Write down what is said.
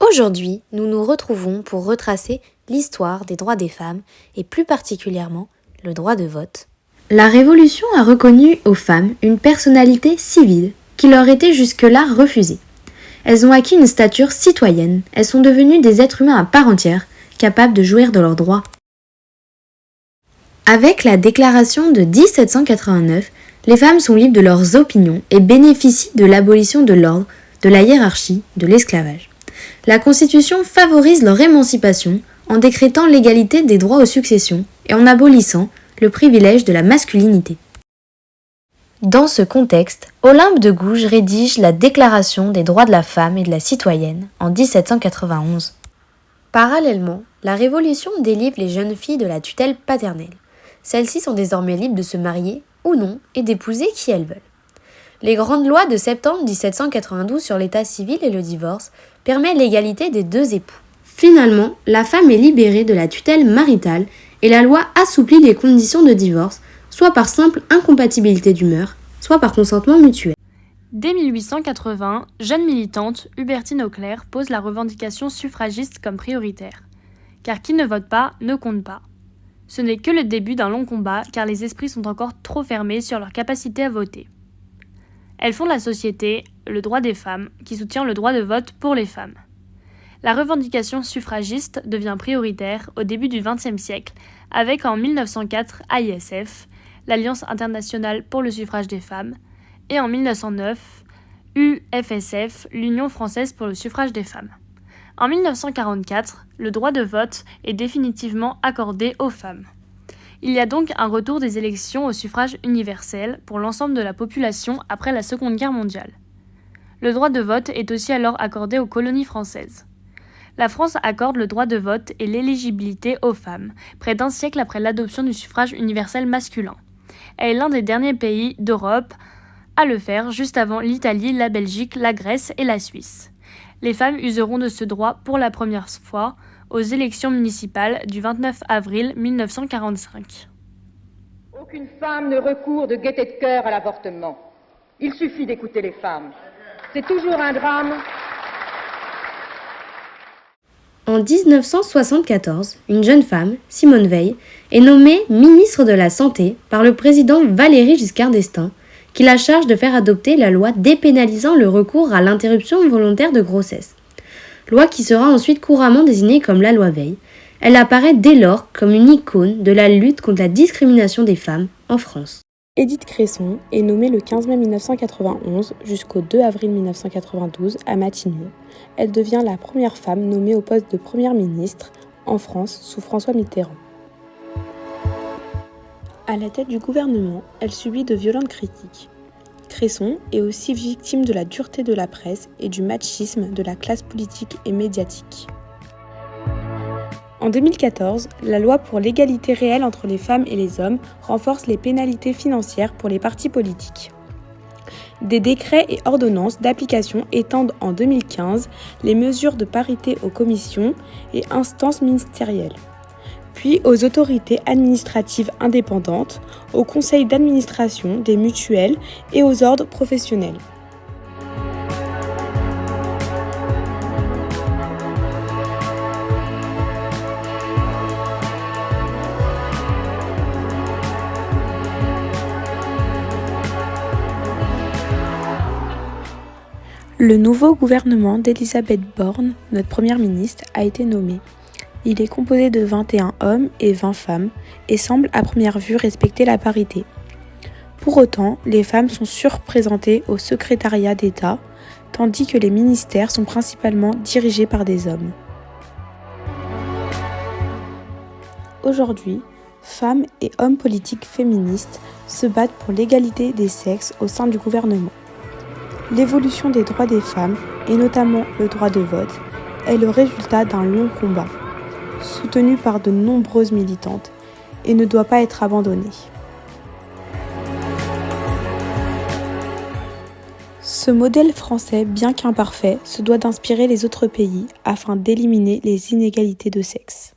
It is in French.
Aujourd'hui, nous nous retrouvons pour retracer l'histoire des droits des femmes et plus particulièrement le droit de vote. La Révolution a reconnu aux femmes une personnalité civile qui leur était jusque-là refusée. Elles ont acquis une stature citoyenne, elles sont devenues des êtres humains à part entière, capables de jouir de leurs droits. Avec la déclaration de 1789, les femmes sont libres de leurs opinions et bénéficient de l'abolition de l'ordre, de la hiérarchie, de l'esclavage. La Constitution favorise leur émancipation en décrétant l'égalité des droits aux successions et en abolissant le privilège de la masculinité. Dans ce contexte, Olympe de Gouges rédige la Déclaration des droits de la femme et de la citoyenne en 1791. Parallèlement, la Révolution délivre les jeunes filles de la tutelle paternelle. Celles-ci sont désormais libres de se marier ou non et d'épouser qui elles veulent. Les grandes lois de septembre 1792 sur l'état civil et le divorce permettent l'égalité des deux époux. Finalement, la femme est libérée de la tutelle maritale et la loi assouplit les conditions de divorce, soit par simple incompatibilité d'humeur, soit par consentement mutuel. Dès 1880, jeune militante, Hubertine Auclair pose la revendication suffragiste comme prioritaire. Car qui ne vote pas ne compte pas. Ce n'est que le début d'un long combat car les esprits sont encore trop fermés sur leur capacité à voter. Elle fonde la société Le Droit des Femmes, qui soutient le droit de vote pour les femmes. La revendication suffragiste devient prioritaire au début du XXe siècle, avec en 1904 AISF, l'Alliance internationale pour le suffrage des femmes, et en 1909 UFSF, l'Union française pour le suffrage des femmes. En 1944, le droit de vote est définitivement accordé aux femmes. Il y a donc un retour des élections au suffrage universel pour l'ensemble de la population après la Seconde Guerre mondiale. Le droit de vote est aussi alors accordé aux colonies françaises. La France accorde le droit de vote et l'éligibilité aux femmes, près d'un siècle après l'adoption du suffrage universel masculin. Elle est l'un des derniers pays d'Europe à le faire, juste avant l'Italie, la Belgique, la Grèce et la Suisse. Les femmes useront de ce droit pour la première fois aux élections municipales du 29 avril 1945. Aucune femme ne recourt de gaieté de cœur à l'avortement. Il suffit d'écouter les femmes. C'est toujours un drame. En 1974, une jeune femme, Simone Veil, est nommée ministre de la Santé par le président Valéry Giscard d'Estaing, qui la charge de faire adopter la loi dépénalisant le recours à l'interruption volontaire de grossesse. Loi qui sera ensuite couramment désignée comme la loi Veil. Elle apparaît dès lors comme une icône de la lutte contre la discrimination des femmes en France. Édith Cresson est nommée le 15 mai 1991 jusqu'au 2 avril 1992 à Matignon. Elle devient la première femme nommée au poste de première ministre en France sous François Mitterrand. À la tête du gouvernement, elle subit de violentes critiques. Cresson est aussi victime de la dureté de la presse et du machisme de la classe politique et médiatique. En 2014, la loi pour l'égalité réelle entre les femmes et les hommes renforce les pénalités financières pour les partis politiques. Des décrets et ordonnances d'application étendent en 2015 les mesures de parité aux commissions et instances ministérielles, puis aux autorités administratives indépendantes, aux conseils d'administration des mutuelles et aux ordres professionnels. Le nouveau gouvernement d'Elisabeth Borne, notre première ministre, a été nommé. Il est composé de 21 hommes et 20 femmes et semble à première vue respecter la parité. Pour autant, les femmes sont surreprésentées au secrétariat d'État, tandis que les ministères sont principalement dirigés par des hommes. Aujourd'hui, femmes et hommes politiques féministes se battent pour l'égalité des sexes au sein du gouvernement. L'évolution des droits des femmes, et notamment le droit de vote, est le résultat d'un long combat, soutenu par de nombreuses militantes, et ne doit pas être abandonné. Ce modèle français, bien qu'imparfait, se doit d'inspirer les autres pays afin d'éliminer les inégalités de sexe.